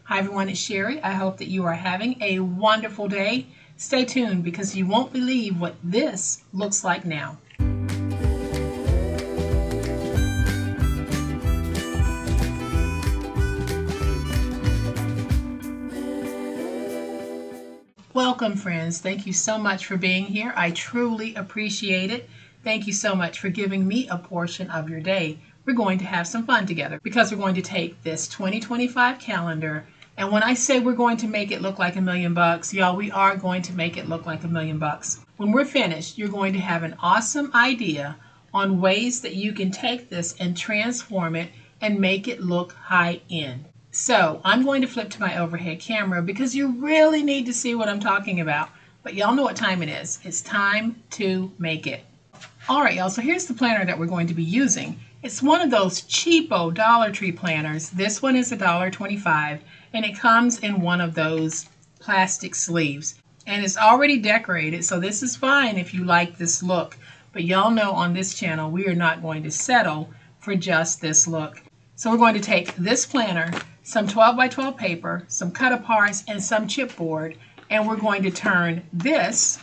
Hi everyone, it's Sherry. I hope that you are having a wonderful day. Stay tuned because you won't believe what this looks like now. Welcome friends. Thank you so much for being here. I truly appreciate it. Thank you so much for giving me a portion of your day. We're going to have some fun together because we're going to take this 2025 calendar, and when I say we're going to make it look like $1,000,000, y'all, we are going to make it look like $1,000,000. When we're finished, you're going to have an awesome idea on ways that you can take this and transform it and make it look high end. So I'm going to flip to my overhead camera because you really need to see what I'm talking about. But y'all know what time it is. It's time to make it. All right, y'all, so here's the planner that we're going to be using. It's one of those cheapo Dollar Tree planners. This one is $1.25, and it comes in one of those plastic sleeves. And it's already decorated, so this is fine if you like this look. But y'all know on this channel, we are not going to settle for just this look. So we're going to take this planner, some 12 by 12 paper, some cut aparts, and some chipboard, and we're going to turn this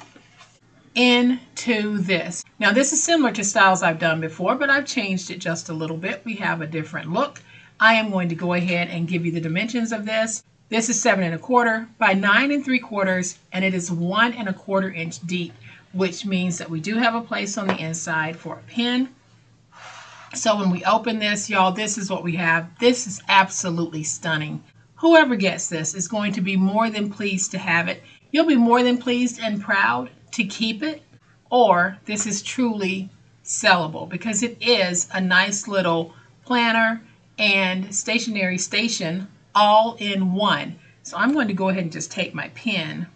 into this. Now this is similar to styles I've done before, but I've changed it just a little bit. We have a different look. I am going to go ahead and give you the dimensions of this. This is 7 1/4 by 9 3/4, and it is 1 1/4 inch deep, which means that we do have a place on the inside for a pin. So when we open this, y'all, this is what we have. This is absolutely stunning. Whoever gets this is going to be more than pleased to have it. You'll be more than pleased and proud to keep it, or this is truly sellable because it is a nice little planner and stationery station all in one. So I'm going to go ahead and just take my pen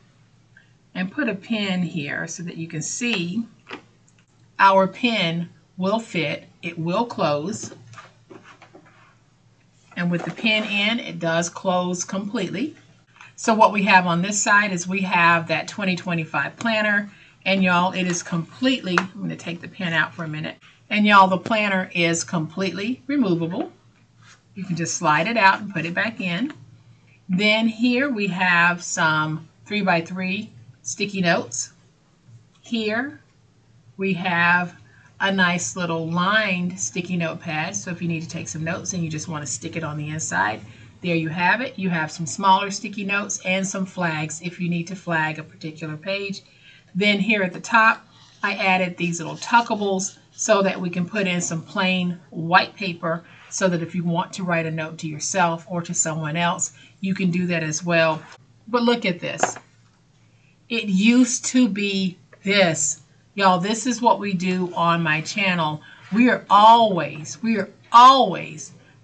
and put a pin here so that you can see our pen will fit, it will close, and with the pin in, it does close completely. So what we have on this side is we have that 2025 planner, and y'all, it is completely, I'm going to take the pen out for a minute, and y'all, the planner is completely removable. You can just slide it out and put it back in. Then here we have some 3 by 3 sticky notes. Here we have a nice little lined sticky notepad, so if you need to take some notes and you just want to stick it on the inside, there you have it. You have some smaller sticky notes and some flags if you need to flag a particular page. Then here at the top, I added these little tuckables so that we can put in some plain white paper so that if you want to write a note to yourself or to someone else, you can do that as well. But look at this. It used to be this. Y'all, this is what we do on my channel. We are always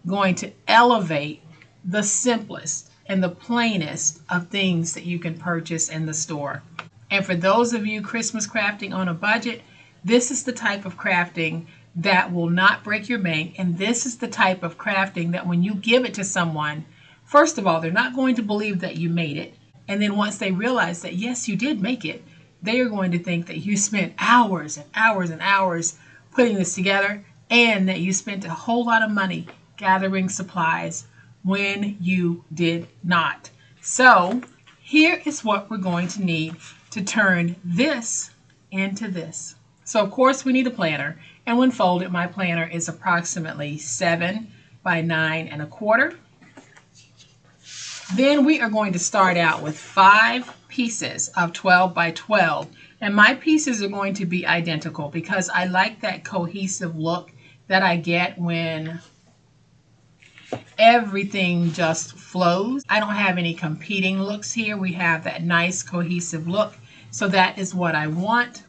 going to elevate the simplest and the plainest of things that you can purchase in the store. And for those of you Christmas crafting on a budget, this is the type of crafting that will not break your bank. And this is the type of crafting that when you give it to someone, first of all, they're not going to believe that you made it. And then once they realize that, yes, you did make it, they are going to think that you spent hours and hours and hours putting this together and that you spent a whole lot of money gathering supplies when you did not. So here is what we're going to need to turn this into this. So of course we need a planner, and when folded, my planner is approximately 7 by 9 1/4. Then we are going to start out with 5 pieces of 12 by 12, and my pieces are going to be identical because I like that cohesive look that I get when everything just flows. I don't have any competing looks here. We have that nice cohesive look, so that is what I want.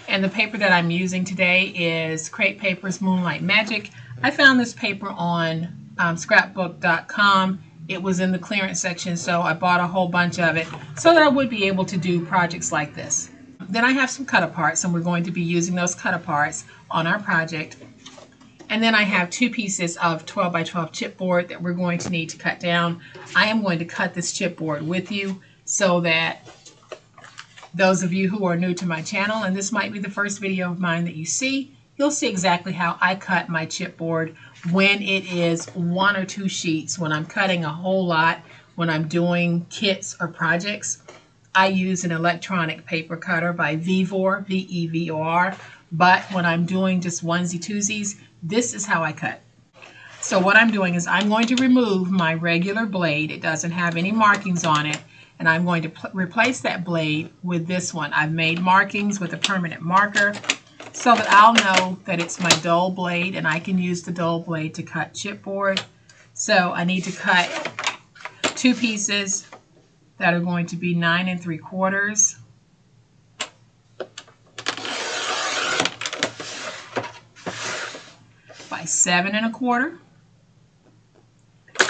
And the paper that I'm using today is Crepe Paper's Moonlight Magic. I found this paper on scrapbook.com. It was in the clearance section, so I bought a whole bunch of it so that I would be able to do projects like this. Then I have some cut aparts, and we're going to be using those cut aparts on our project. And then I have 2 pieces of 12 by 12 chipboard that we're going to need to cut down. I am going to cut this chipboard with you so that those of you who are new to my channel, and this might be the first video of mine that you see, you'll see exactly how I cut my chipboard when it is 1 or 2 sheets. When I'm cutting a whole lot, when I'm doing kits or projects, I use an electronic paper cutter by Vevor, V-E-V-O-R. But when I'm doing just onesie twosies, this is how I cut. So what I'm doing is I'm going to remove my regular blade. It doesn't have any markings on it. And I'm going to replace that blade with this one. I've made markings with a permanent marker so that I'll know that it's my dull blade, and I can use the dull blade to cut chipboard. So I need to cut 2 pieces that are going to be 9 3/4 by 7 1/4.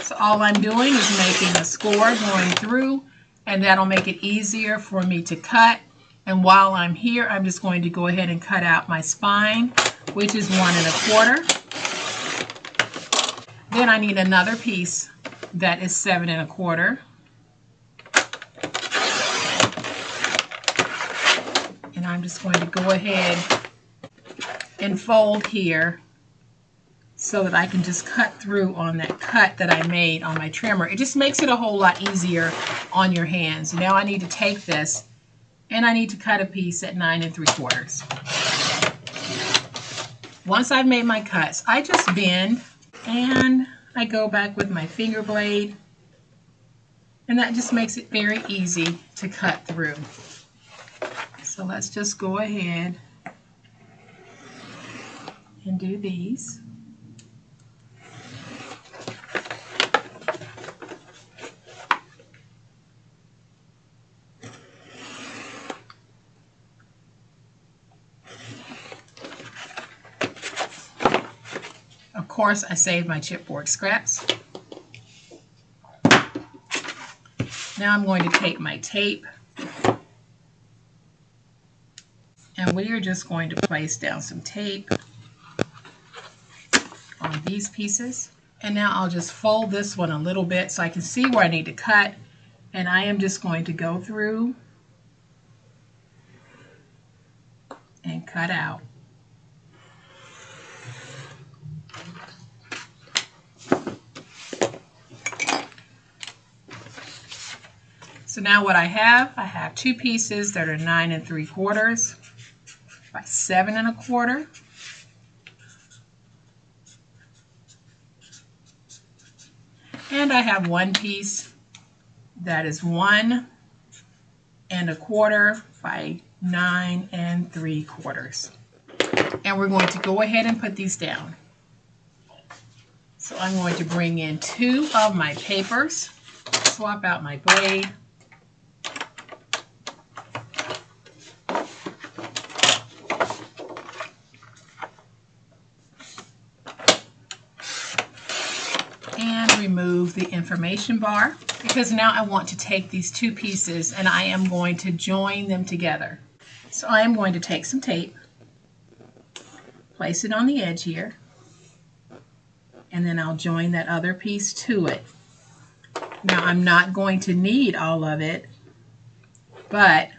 So all I'm doing is making a score going through, and that'll make it easier for me to cut. And while I'm here, I'm just going to go ahead and cut out my spine, which is 1 1/4. Then I need another piece that is 7 1/4. And I'm just going to go ahead and fold here so that I can just cut through on that cut that I made on my trimmer. It just makes it a whole lot easier on your hands. Now I need to take this and I need to cut a piece at 9 3/4. Once I've made my cuts, I just bend and I go back with my finger blade, and that just makes it very easy to cut through. So let's just go ahead and do these. Of course, I saved my chipboard scraps. Now I'm going to take my tape, and we are just going to place down some tape on these pieces. And now I'll just fold this one a little bit so I can see where I need to cut, and I am just going to go through and cut out. So now what I have 2 pieces that are 9 3/4 by 7 1/4. And I have 1 piece that is 1 1/4 by 9 3/4. And we're going to go ahead and put these down. So I'm going to bring in 2 of my papers, swap out my blade, and remove the information bar, because now I want to take these 2 pieces and I am going to join them together. So I am going to take some tape, place it on the edge here, and then I'll join that other piece to it. Now I'm not going to need all of it, but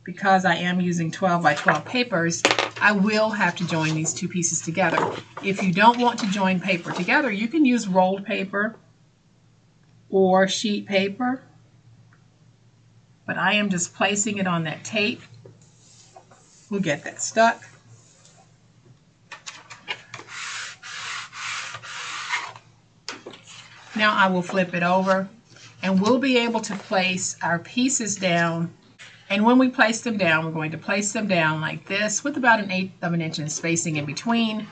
because I am using 12 by 12 papers, I will have to join these 2 pieces together. If you don't want to join paper together, you can use rolled paper or sheet paper, but I am just placing it on that tape. We'll get that stuck. Now I will flip it over, and we'll be able to place our pieces down. And when we place them down, we're going to place them down like this with about 1/8 of an inch in spacing in between.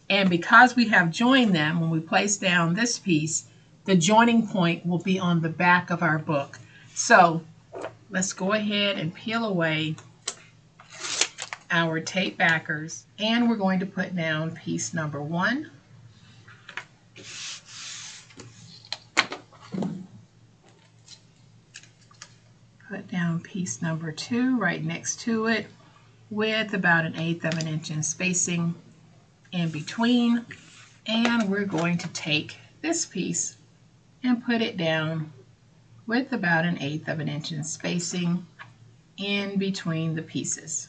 And because we have joined them, when we place down this piece, the joining point will be on the back of our book. So let's go ahead and peel away our tape backers, and we're going to put down piece number 1. Put down piece number 2 right next to it with about 1/8 of an inch in spacing in between. And we're going to take this piece and put it down with about 1/8 of an inch in spacing in between the pieces.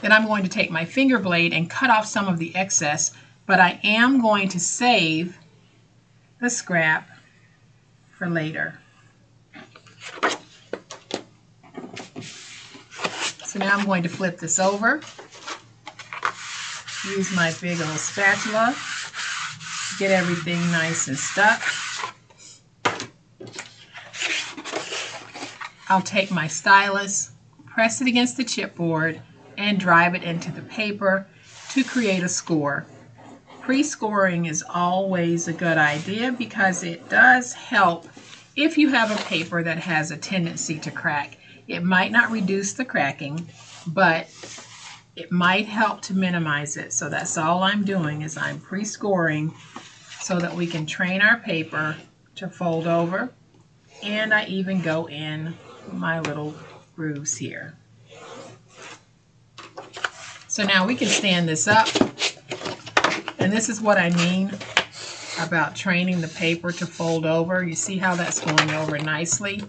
Then I'm going to take my finger blade and cut off some of the excess but I am going to save the scrap for later. So now I'm going to flip this over. Use my big old spatula to get everything nice and stuck. I'll take my stylus, press it against the chipboard, and drive it into the paper to create a score. Pre-scoring is always a good idea because it does help if you have a paper that has a tendency to crack. It might not reduce the cracking, but it might help to minimize it. So that's all I'm doing, is I'm pre-scoring so that we can train our paper to fold over. And I even go in my little grooves here. So now we can stand this up. And this is what I mean about training the paper to fold over. You see how that's going over nicely?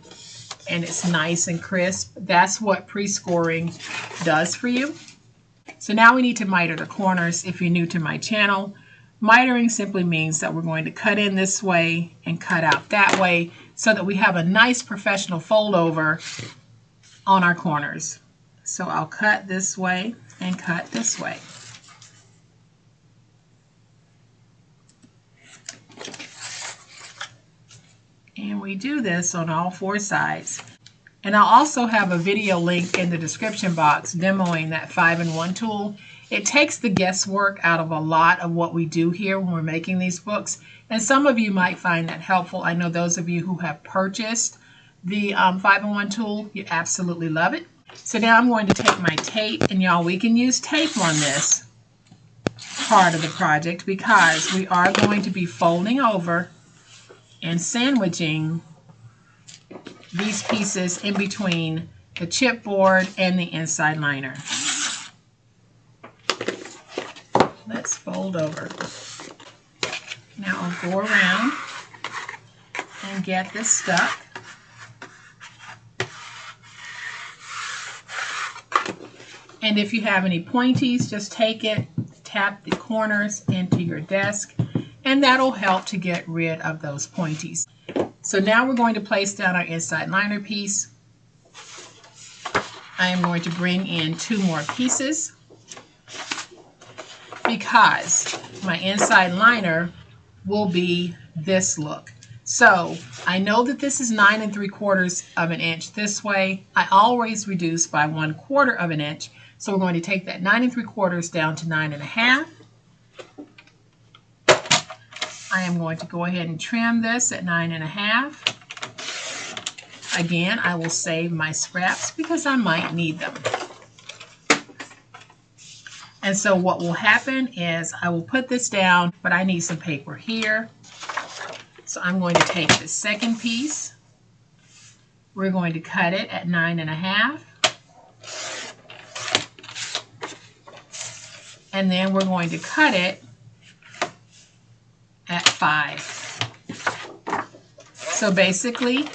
And it's nice and crisp. That's what pre-scoring does for you. So now we need to miter the corners. If you're new to my channel, mitering simply means that we're going to cut in this way and cut out that way so that we have a nice professional fold over on our corners. So I'll cut this way and cut this way. And we do this on all four sides. And I'll also have a video link in the description box demoing that 5-in-1 tool. It takes the guesswork out of a lot of what we do here when we're making these books. And some of you might find that helpful. I know those of you who have purchased the 5-in-1 tool, you absolutely love it. So now I'm going to take my tape, and y'all, we can use tape on this part of the project because we are going to be folding over and sandwiching these pieces in between the chipboard and the inside liner. Let's fold over. Now I'll go around and get this stuck. And if you have any pointies, just take it, tap the corners into your desk, and that'll help to get rid of those pointies. So now we're going to place down our inside liner piece. I am going to bring in 2 more pieces because my inside liner will be this look. So I know that this is 9 3/4 of an inch this way. I always reduce by 1/4 of an inch. So we're going to take that 9 3/4 down to 9 1/2. I am going to go ahead and trim this at 9 1/2. Again, I will save my scraps because I might need them. And so what will happen is I will put this down, but I need some paper here. So I'm going to take the second piece. We're going to cut it at 9 1/2. And then we're going to cut it at 5. So basically,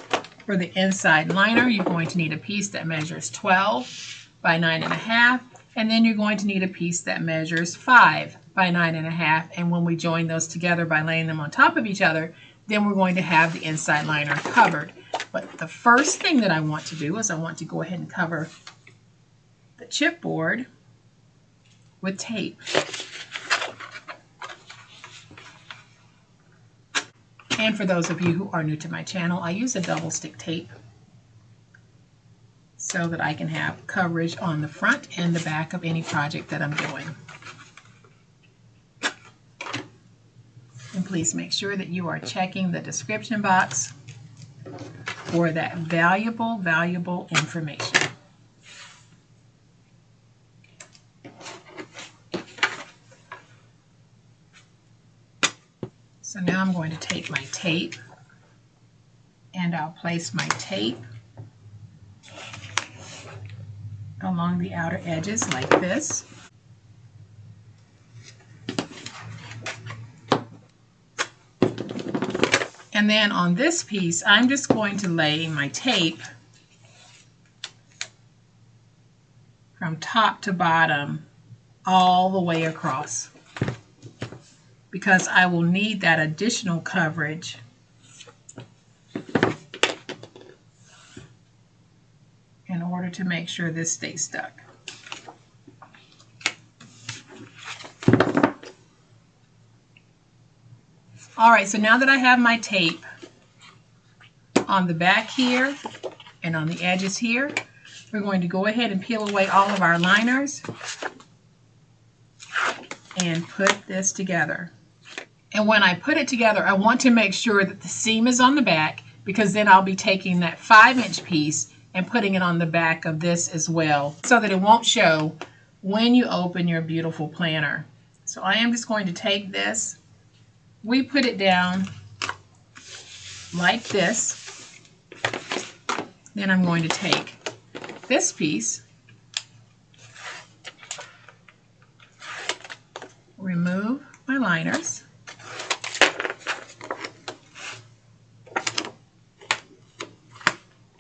for the inside liner, you're going to need a piece that measures 12 by 9 1/2, and then you're going to need a piece that measures 5 by 9 1/2. And when we join those together by laying them on top of each other, then we're going to have the inside liner covered. But the first thing that I want to do is I want to go ahead and cover the chipboard with tape. And for those of you who are new to my channel, I use a double stick tape so that I can have coverage on the front and the back of any project that I'm doing. And please make sure that you are checking the description box for that valuable information. So now I'm going to take my tape and I'll place my tape along the outer edges like this. And then on this piece, I'm just going to lay my tape from top to bottom all the way across. because I will need that additional coverage in order to make sure this stays stuck. Alright, so now that I have my tape on the back here and on the edges here, we're going to go ahead and peel away all of our liners and put this together. And when I put it together, I want to make sure that the seam is on the back, because then I'll be taking that 5-inch piece and putting it on the back of this as well, so that it won't show when you open your beautiful planner. So I am just going to take this. We put it down like this. Then I'm going to take this piece, remove my liners,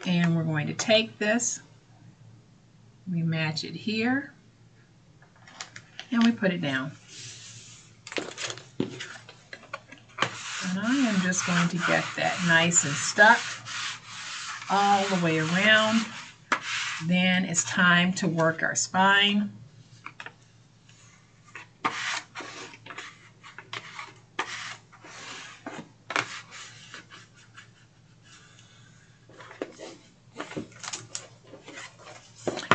and we're going to take this, we match it here, and we put it down. And I am just going to get that nice and stuck all the way around. Then it's time to work our spine.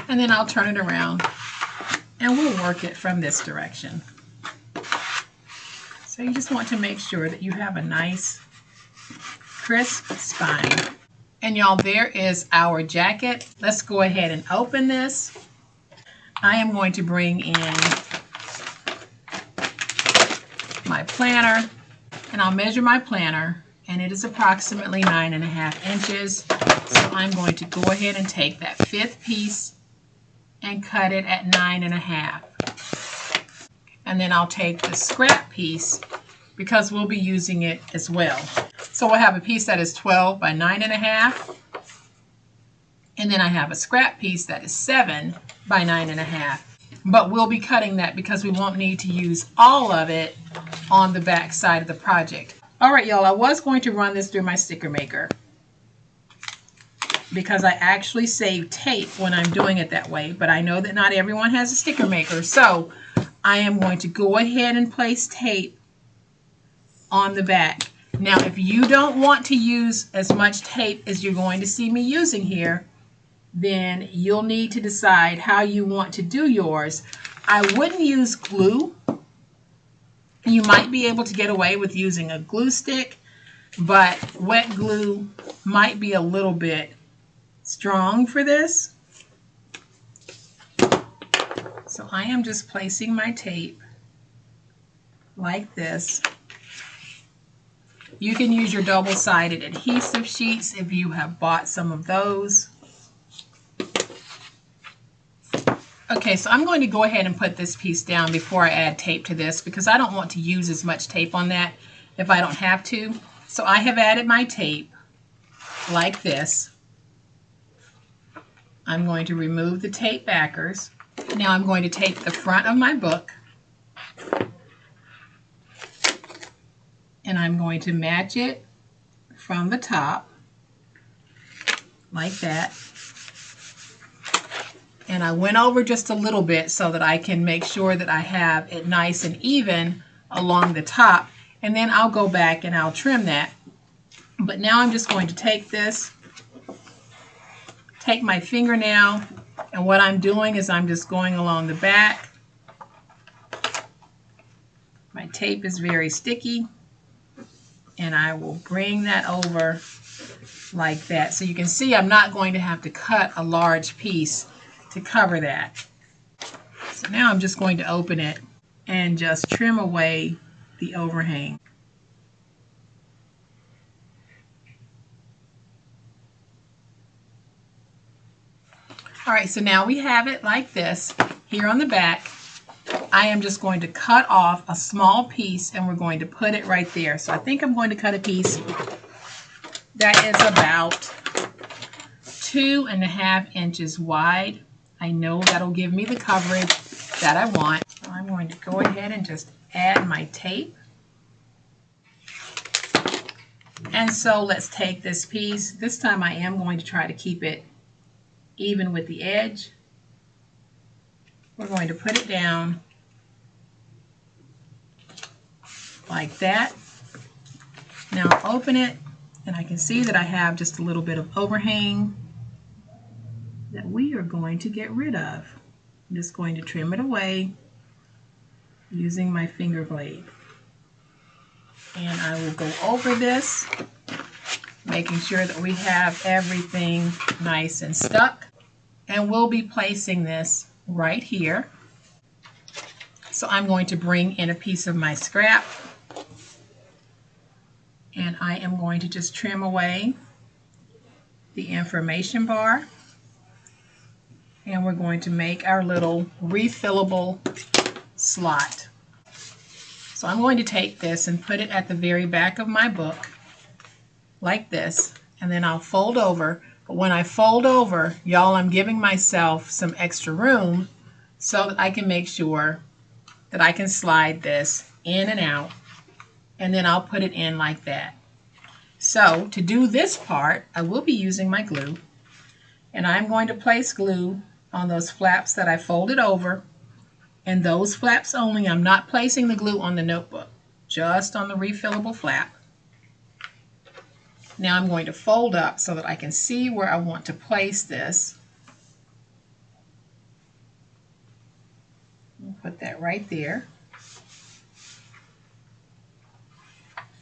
And then I'll turn it around and we'll work it from this direction. So you just want to make sure that you have a nice crisp spine. And y'all, there is our jacket. Let's go ahead and open this. I am going to bring in my planner, and I'll measure my planner, and it is approximately 9.5 inches. So I'm going to go ahead and take that 5th piece and cut it at 9.5. And then I'll take the scrap piece, because we'll be using it as well. So we'll have a piece that is 12 by 9.5, and then I have a scrap piece that is 7 by 9.5. But we'll be cutting that because we won't need to use all of it on the back side of the project. All right, y'all, I was going to run this through my sticker maker, because I actually save tape when I'm doing it that way, but I know that not everyone has a sticker maker, so I am going to go ahead and place tape on the back. Now, if you don't want to use as much tape as you're going to see me using here, then you'll need to decide how you want to do yours. I wouldn't use glue. You might be able to get away with using a glue stick, but wet glue might be a little bit strong for this. So I am just placing my tape like this. You can use your double-sided adhesive sheets if you have bought some of those. Okay, so I'm going to go ahead and put this piece down before I add tape to this, because I don't want to use as much tape on that if I don't have to. So I have added my tape like this. I'm going to remove the tape backers. Now I'm going to take the front of my book, and I'm going to match it from the top like that. And I went over just a little bit so that I can make sure that I have it nice and even along the top, and then I'll go back and I'll trim that. But now I'm just going to take this, take my fingernail, and what I'm doing is I'm just going along the back. My tape is very sticky, and I will bring that over like that. So you can see I'm not going to have to cut a large piece to cover that. So now I'm just going to open it and just trim away the overhang. All right, so now we have it like this here on the back. I am just going to cut off a small piece, and we're going to put it right there. So I think I'm going to cut a piece that is about 2.5 inches wide. I know that'll give me the coverage that I want. So I'm going to go ahead and just add my tape And so let's take this piece. This time I am going to try to keep it even with the edge. We're going to put it down like that. Now I'll open it, and I can see that I have just a little bit of overhang that we are going to get rid of. I'm just going to trim it away using my finger blade. And I will go over this, making sure that we have everything nice and stuck. And we'll be placing this right here. So I'm going to bring in a piece of my scrap, and I am going to just trim away the information bar. And we're going to make our little refillable slot. So I'm going to take this and put it at the very back of my book like this, and then I'll fold over. But when I fold over, y'all, I'm giving myself some extra room so that I can make sure that I can slide this in and out, and then I'll put it in like that. So to do this part, I will be using my glue, and I'm going to place glue on those flaps that I folded over, and those flaps only. I'm not placing the glue on the notebook, just on the refillable flap. Now I'm going to fold up so that I can see where I want to place this. I'll put that right there.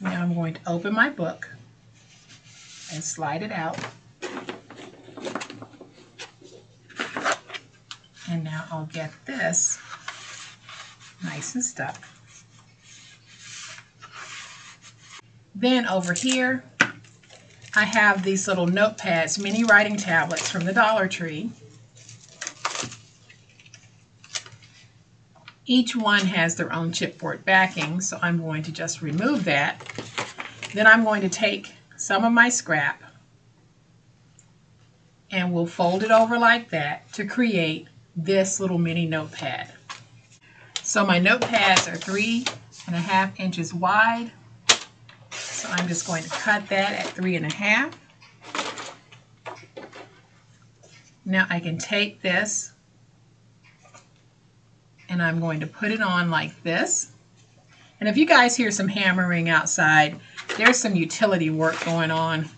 Now I'm going to open my book and slide it out. And now I'll get this nice and stuck. Then over here, I have these little notepads, mini writing tablets from the Dollar Tree. Each one has their own chipboard backing, so I'm going to just remove that. Then I'm going to take some of my scrap and we'll fold it over like that to create this little mini notepad. So my notepads are 3.5 inches wide. So I'm just going to cut that at 3.5. Now I can take this and I'm going to put it on like this. And if you guys hear some hammering outside, there's some utility work going on.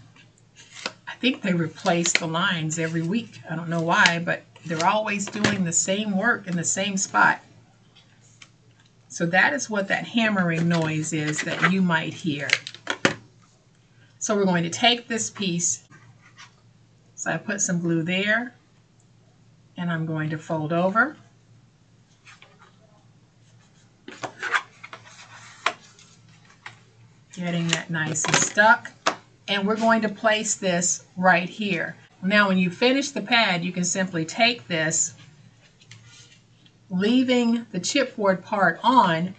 I think they replace the lines every week. I don't know why, but they're always doing the same work in the same spot. So that is what that hammering noise is that you might hear. So we're going to take this piece. So I put some glue there, and I'm going to fold over. Getting that nice and stuck. And we're going to place this right here. Now when you finish the pad, you can simply take this, leaving the chipboard part on,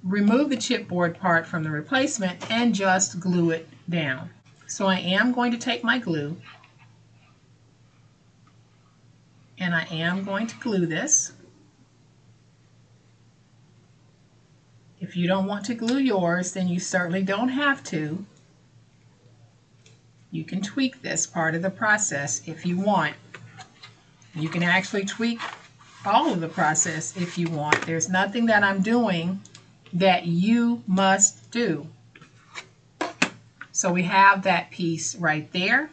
remove the chipboard part from the replacement, and just glue it down. So I am going to take my glue, and I am going to glue this. If you don't want to glue yours, then you certainly don't have to. You can tweak this part of the process if you want. You can actually tweak all of the process if you want. There's nothing that I'm doing that you must do. So we have that piece right there.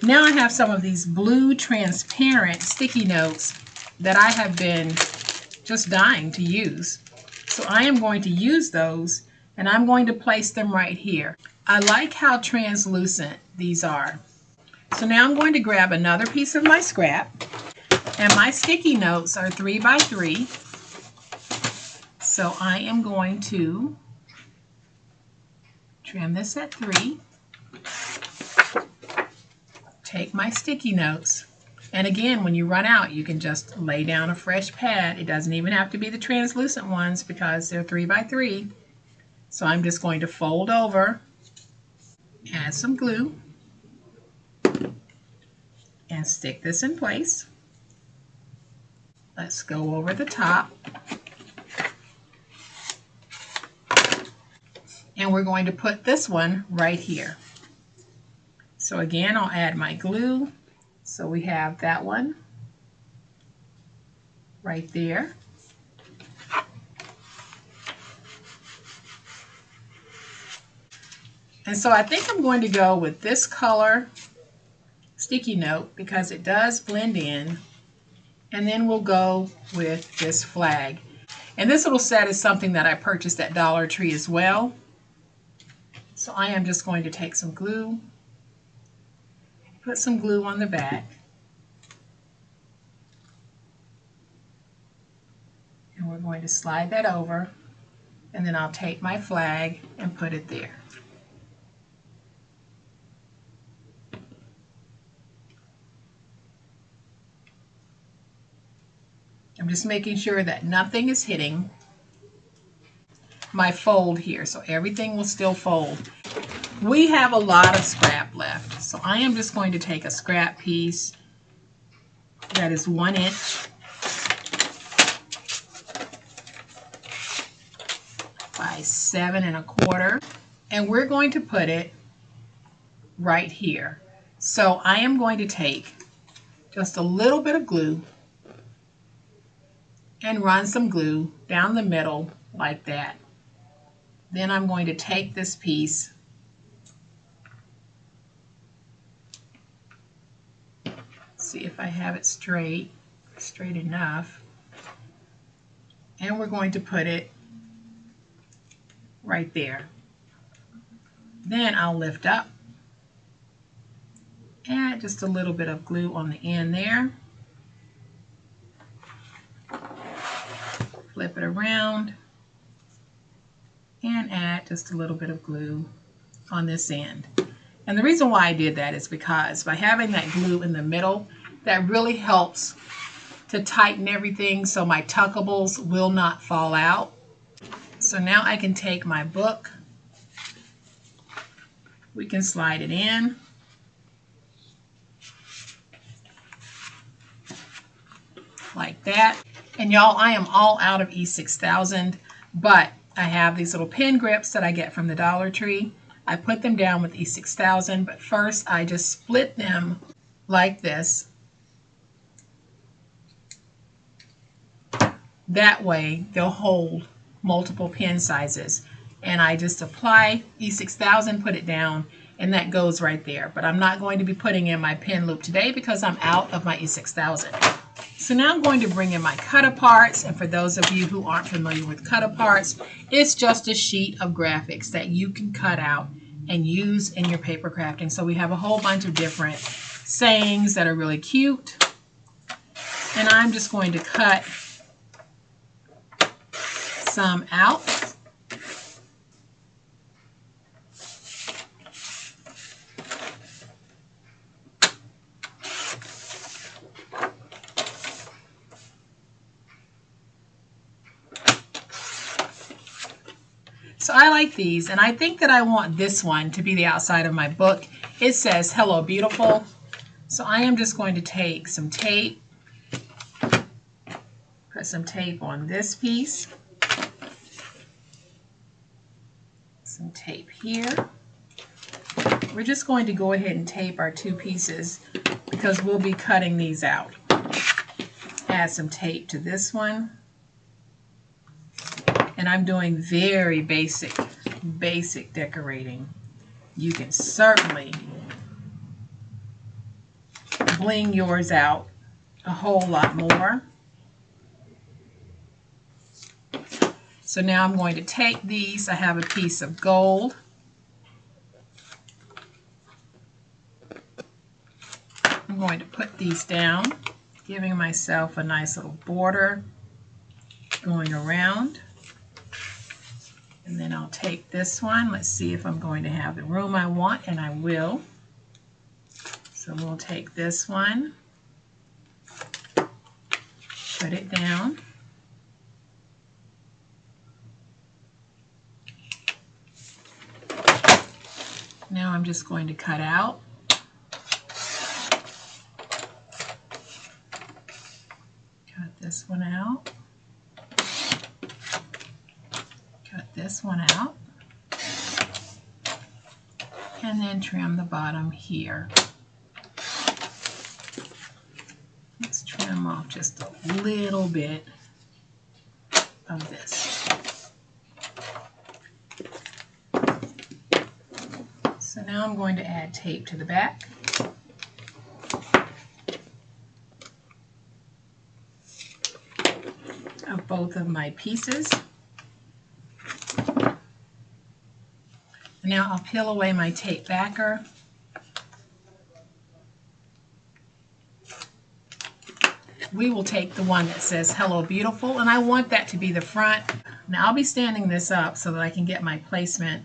Now I have some of these blue transparent sticky notes that I have been just dying to use. So I am going to use those, and I'm going to place them right here. I like how translucent these are. So now I'm going to grab another piece of my scrap, and my sticky notes are 3 by 3. So I am going to trim this at 3. Take my sticky notes, and again, when you run out, you can just lay down a fresh pad. It doesn't even have to be the translucent ones because they're 3 by 3. So I'm just going to fold over, add some glue, and stick this in place. Let's go over the top. And we're going to put this one right here. So again, I'll add my glue. So we have that one right there. And so I think I'm going to go with this color sticky note because it does blend in. And then we'll go with this flag. And this little set is something that I purchased at Dollar Tree as well. So I am just going to take some glue, put some glue on the back, and we're going to slide that over, and then I'll take my flag and put it there. I'm just making sure that nothing is hitting my fold here, so everything will still fold. We have a lot of scrap left, so I am just going to take a scrap piece that is 1 inch by 7 1/4, and we're going to put it right here. So I am going to take just a little bit of glue and run some glue down the middle like that. Then I'm going to take this piece, see if I have it straight enough, and we're going to put it right there. Then I'll lift up, add just a little bit of glue on the end there, flip it around, and add just a little bit of glue on this end. And the reason why I did that is because by having that glue in the middle, that really helps to tighten everything so my tuckables will not fall out. So now I can take my book, we can slide it in, like that. And y'all, I am all out of E6000, but I have these little pen grips that I get from the Dollar Tree. I put them down with E6000, but first I just split them like this. That way they'll hold multiple pen sizes. And I just apply E6000, put it down, and that goes right there. But I'm not going to be putting in my pen loop today because I'm out of my E6000. So now I'm going to bring in my cut-aparts, and for those of you who aren't familiar with cut-aparts, it's just a sheet of graphics that you can cut out and use in your paper crafting. So we have a whole bunch of different sayings that are really cute, and I'm just going to cut some out. So I like these, and I think that I want this one to be the outside of my book. It says, "Hello, beautiful." So I am just going to take some tape, put some tape on this piece, some tape here. We're just going to go ahead and tape our two pieces because we'll be cutting these out. Add some tape to this one. And I'm doing very basic decorating. You can certainly bling yours out a whole lot more. So now I'm going to take these. I have a piece of gold. I'm going to put these down, giving myself a nice little border going around. And then I'll take this one. Let's see if I'm going to have the room I want, and I will. So we'll take this one, put it down. Now I'm just going to cut out. Cut this one out. Cut this one out. and then trim the bottom here. Let's trim off just a little bit of this. So now I'm going to add tape to the back. Of both of my pieces. Now I'll peel away my tape backer. We will take the one that says Hello Beautiful, and I want that to be the front. Now I'll be standing this up so that I can get my placement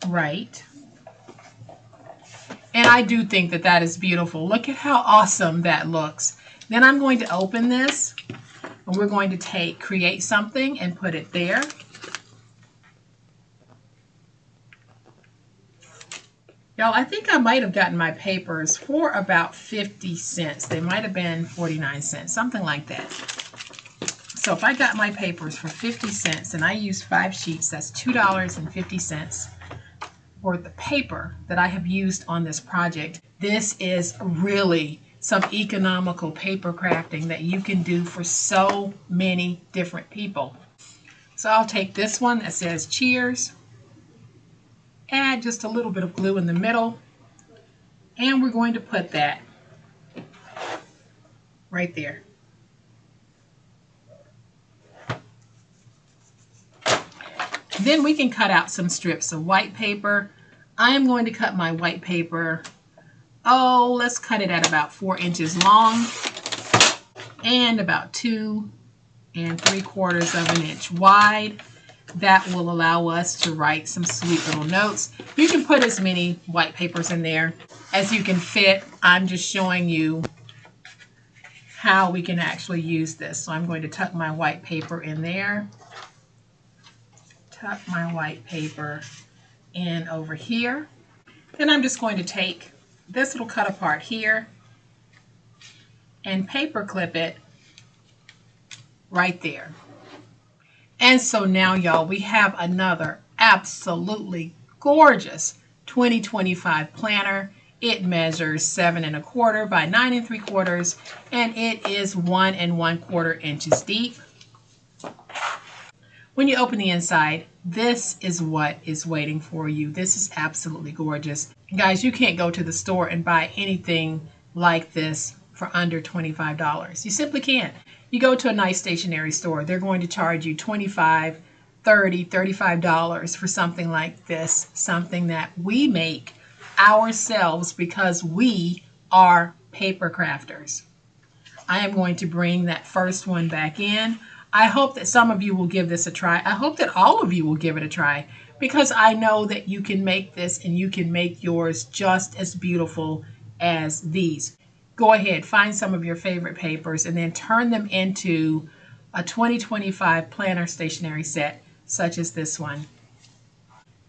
right. And I do think that that is beautiful. Look at how awesome that looks. Then I'm going to open this, and we're going to create something and put it there. Y'all, I think I might have gotten my papers for about 50 cents. They might have been 49 cents, something like that. So if I got my papers for 50 cents and I used 5 sheets, that's $2.50 worth of paper that I have used on this project. This is really some economical paper crafting that you can do for so many different people. So I'll take this one that says Cheers, add just a little bit of glue in the middle, and we're going to put that right there. Then we can cut out some strips of white paper. I am going to cut my white paper, let's cut it at about 4 inches long and about 2 3/4 of an inch wide. That will allow us to write some sweet little notes. You can put as many white papers in there as you can fit. I'm just showing you how we can actually use this. So I'm going to tuck my white paper in there. Tuck my white paper in over here. Then I'm just going to take this little cut apart here and paper clip it right there. And so now, y'all, we have another absolutely gorgeous 2025 planner. It measures 7 1/4 by 9 3/4, and it is 1 1/4 inches deep. When you open the inside, this is what is waiting for you. This is absolutely gorgeous. Guys, you can't go to the store and buy anything like this for under $25. You simply can't. You go to a nice stationery store, they're going to charge you $25, $30, $35 for something like this, something that we make ourselves because we are paper crafters. I am going to bring that first one back in. I hope that some of you will give this a try. I hope that all of you will give it a try, because I know that you can make this and you can make yours just as beautiful as these. Go ahead, find some of your favorite papers and then turn them into a 2025 planner stationery set such as this one.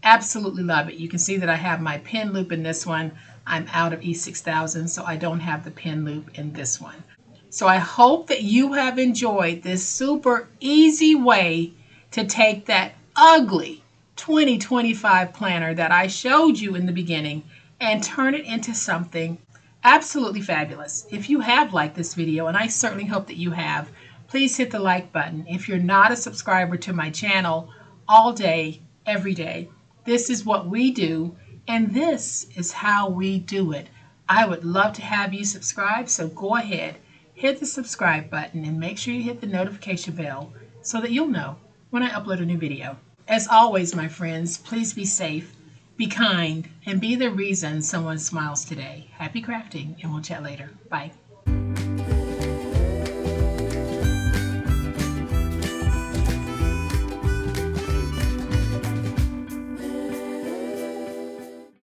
Absolutely love it. You can see that I have my pen loop in this one. I'm out of E6000, so I don't have the pen loop in this one. So I hope that you have enjoyed this super easy way to take that ugly 2025 planner that I showed you in the beginning and turn it into something absolutely fabulous. If you have liked this video, and I certainly hope that you have, please hit the like button. If you're not a subscriber to my channel, all day, every day, this is what we do, and this is how we do it. I would love to have you subscribe, so go ahead, hit the subscribe button, and make sure you hit the notification bell so that you'll know when I upload a new video. As always, my friends, please be safe, be kind, and be the reason someone smiles today. Happy crafting, and we'll chat later. Bye.